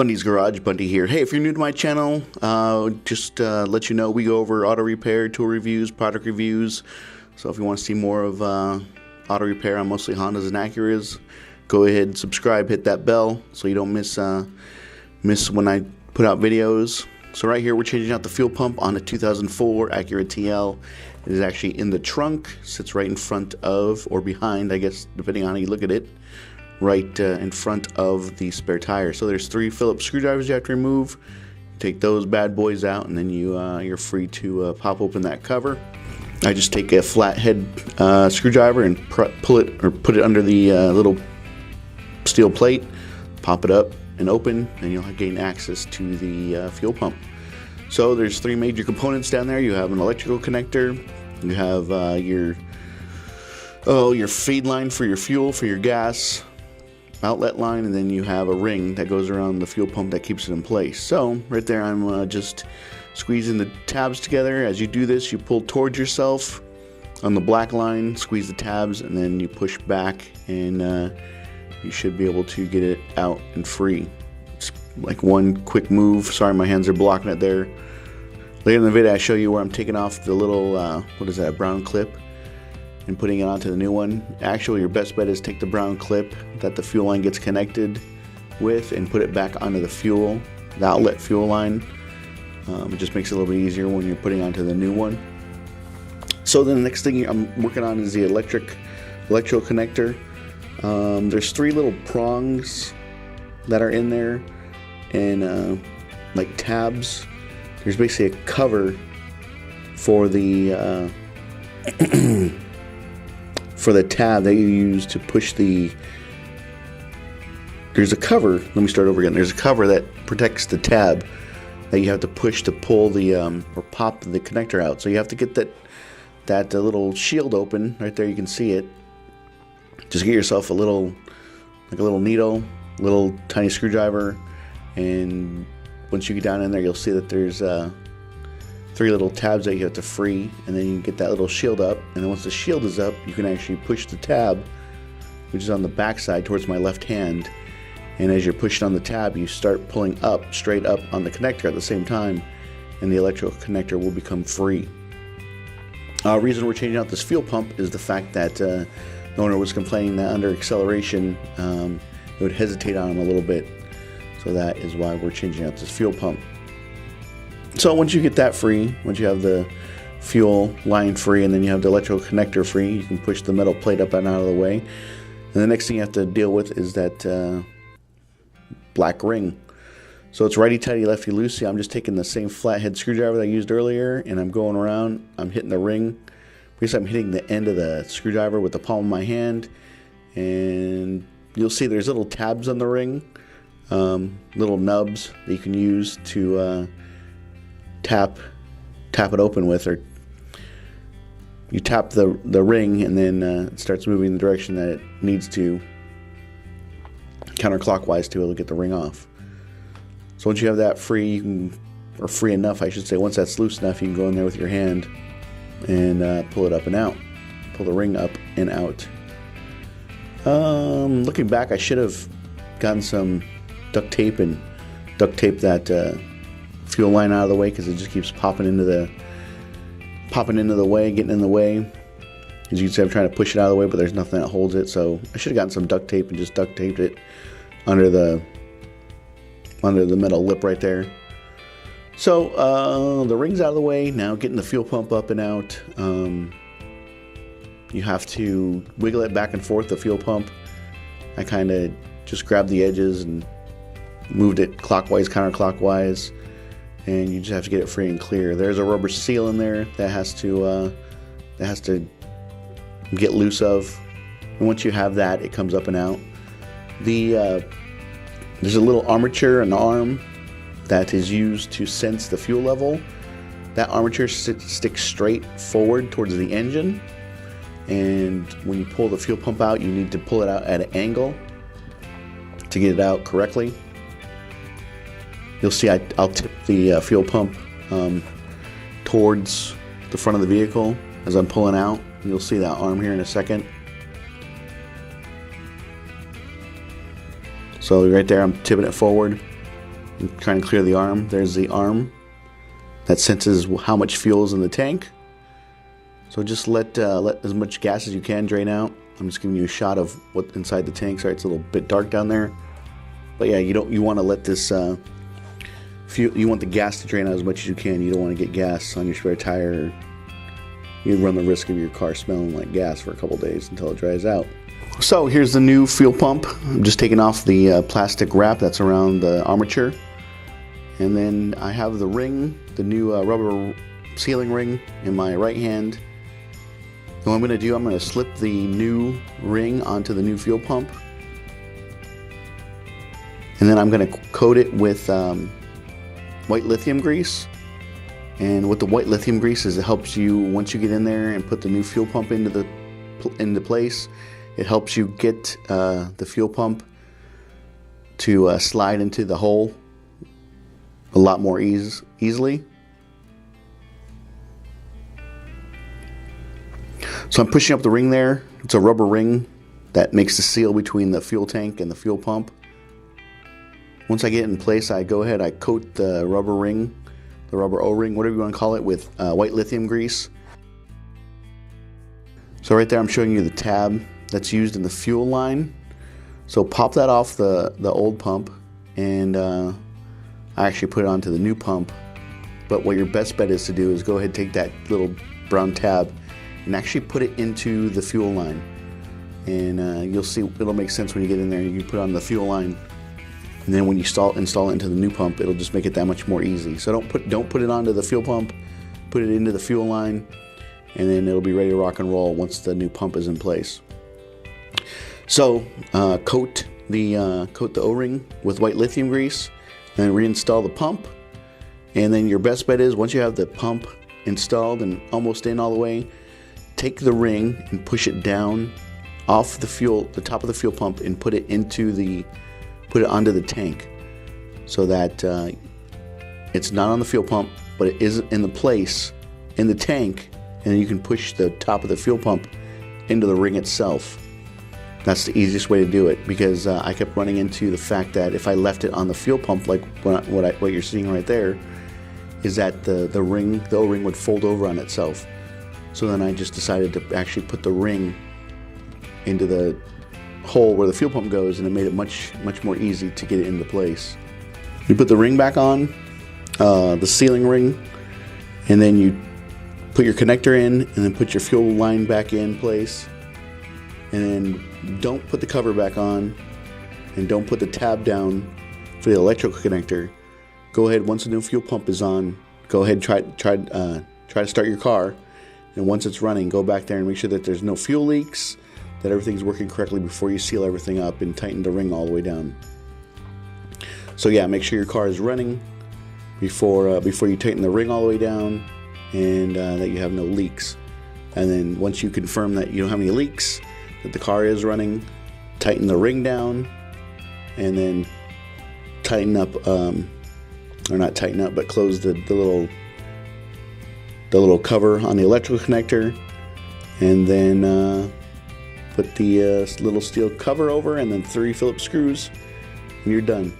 Bundys Garage, Bundy here. Hey, if you're new to my channel, just let you know we go over auto repair, tool reviews, product reviews. So if you want to see more of auto repair on mostly Hondas and Acuras, go ahead and subscribe, hit that bell so you don't miss when I put out videos. So right here we're changing out the fuel pump on a 2004 Acura TL. It is actually in the trunk, sits right in front of, or behind, I guess, depending on how you look at it, right in front of the spare tire. So there's 3 Phillips screwdrivers you have to remove. Take those bad boys out, and then you're free to pop open that cover. I just take a flathead screwdriver and pull it, or put it under the little steel plate, pop it up and open, and you'll gain access to the fuel pump. So there's 3 major components down there. You have an electrical connector, you have your feed line for your fuel, for your gas outlet line, and then you have a ring that goes around the fuel pump that keeps it in place. So right there I'm just squeezing the tabs together. As you do this, you pull towards yourself on the black line, squeeze the tabs, and then you push back, and you should be able to get it out and free. It's like one quick move. Sorry, my hands are blocking it there. Later in the video I show you where I'm taking off the little what is that, brown clip, and putting it onto the new one. Actually, your best bet is take the brown clip that the fuel line gets connected with and put it back onto the outlet fuel line. It just makes it a little bit easier when you're putting onto the new one. So then the next thing I'm working on is the electrical connector. There's 3 little prongs that are in there, and like tabs. There's basically a cover for the for the tab that you use to push the. There's a cover. Let me start over again. There's a cover that protects the tab that you have to push to pull the or pop the connector out. So you have to get that little shield open right there. You can see it. Just get yourself a little needle, little tiny screwdriver, and once you get down in there, you'll see that there's 3 little tabs that you have to free, and then you get that little shield up, and then once the shield is up, you can actually push the tab, which is on the back side towards my left hand, and as you're pushing on the tab, you start pulling up, straight up on the connector at the same time, and the electrical connector will become free. Reason we're changing out this fuel pump is the fact that the owner was complaining that under acceleration it would hesitate on him a little bit, so that is why we're changing out this fuel pump. So once you get that free, once you have the fuel line free, and then you have the electrical connector free, you can push the metal plate up and out of the way. And the next thing you have to deal with is that black ring. So it's righty-tighty, lefty-loosey. I'm just taking the same flathead screwdriver that I used earlier, and I'm going around, I'm hitting the ring. Because I'm hitting the end of the screwdriver with the palm of my hand, and you'll see there's little tabs on the ring, little nubs that you can use to tap it open with, or you tap the ring, and then it starts moving in the direction that it needs to, counterclockwise, to be able to get the ring off. So once you have that free, or free enough I should say, once that's loose enough, you can go in there with your hand and pull it up and out, pull the ring up and out. Looking back, I should have gotten some duct tape and duct tape that fuel line out of the way, because it just keeps popping into the way, getting in the way. As you can see, I'm trying to push it out of the way, but there's nothing that holds it. So I should have gotten some duct tape and just duct taped it under the metal lip right there. So the ring's out of the way. Now getting the fuel pump up and out, you have to wiggle it back and forth, the fuel pump. I kind of just grabbed the edges and moved it clockwise, counterclockwise, and you just have to get it free and clear. There's a rubber seal in there that has to get loose of, and once you have that, it comes up and out. There's a little armature, an arm, that is used to sense the fuel level. That armature sticks straight forward towards the engine, and when you pull the fuel pump out, you need to pull it out at an angle to get it out correctly. You'll see I'll tip the fuel pump towards the front of the vehicle as I'm pulling out. You'll see that arm here in a second. So right there, I'm tipping it forward. I'm trying to clear the arm. There's the arm that senses how much fuel is in the tank. So just let as much gas as you can drain out. I'm just giving you a shot of what's inside the tank. Sorry, it's a little bit dark down there. But yeah, you want to let this you want the gas to drain out as much as you can. You don't want to get gas on your spare tire. You run the risk of your car smelling like gas for a couple days until it dries out. So here's the new fuel pump. I'm just taking off the plastic wrap that's around the armature. And then I have the ring, the new rubber sealing ring in my right hand. And what I'm going to do, I'm going to slip the new ring onto the new fuel pump. And then I'm going to coat it with white lithium grease. And what the white lithium grease is, it helps you, once you get in there and put the new fuel pump into place, it helps you get the fuel pump to slide into the hole a lot more easily. So I'm pushing up the ring there. It's a rubber ring that makes the seal between the fuel tank and the fuel pump. Once I get it in place, I go ahead, I coat the rubber ring, the rubber O-ring, whatever you want to call it, with white lithium grease. So right there I'm showing you the tab that's used in the fuel line. So pop that off the old pump, and I actually put it onto the new pump. But what your best bet is to do is go ahead and take that little brown tab and actually put it into the fuel line. And you'll see, it'll make sense when you get in there. You can put it on the fuel line, and then when you install it into the new pump, it'll just make it that much more easy. So don't put it onto the fuel pump, put it into the fuel line, and then it'll be ready to rock and roll once the new pump is in place. So coat the O-ring with white lithium grease, and then reinstall the pump. And then your best bet is, once you have the pump installed and almost in all the way, take the ring and push it down off the top of the fuel pump, and put it onto the tank, so that it's not on the fuel pump, but it is in the place in the tank, and then you can push the top of the fuel pump into the ring itself. That's the easiest way to do it, because I kept running into the fact that if I left it on the fuel pump, like what you're seeing right there, is that the O-ring would fold over on itself. So then I just decided to actually put the ring into the hole where the fuel pump goes, and it made it much more easy to get it into place. You put the ring back on, the sealing ring, and then you put your connector in, and then put your fuel line back in place. And then don't put the cover back on, and don't put the tab down for the electrical connector. Go ahead, once the new fuel pump is on, go ahead and try to start your car. And once it's running, go back there and make sure that there's no fuel leaks, that everything's working correctly before you seal everything up and tighten the ring all the way down. So yeah, make sure your car is running before you tighten the ring all the way down, and that you have no leaks. And then once you confirm that you don't have any leaks, that the car is running, tighten the ring down, and then tighten up, or not tighten up, but close the little cover on the electrical connector, and then put the little steel cover over, and then 3 Phillips screws, and you're done.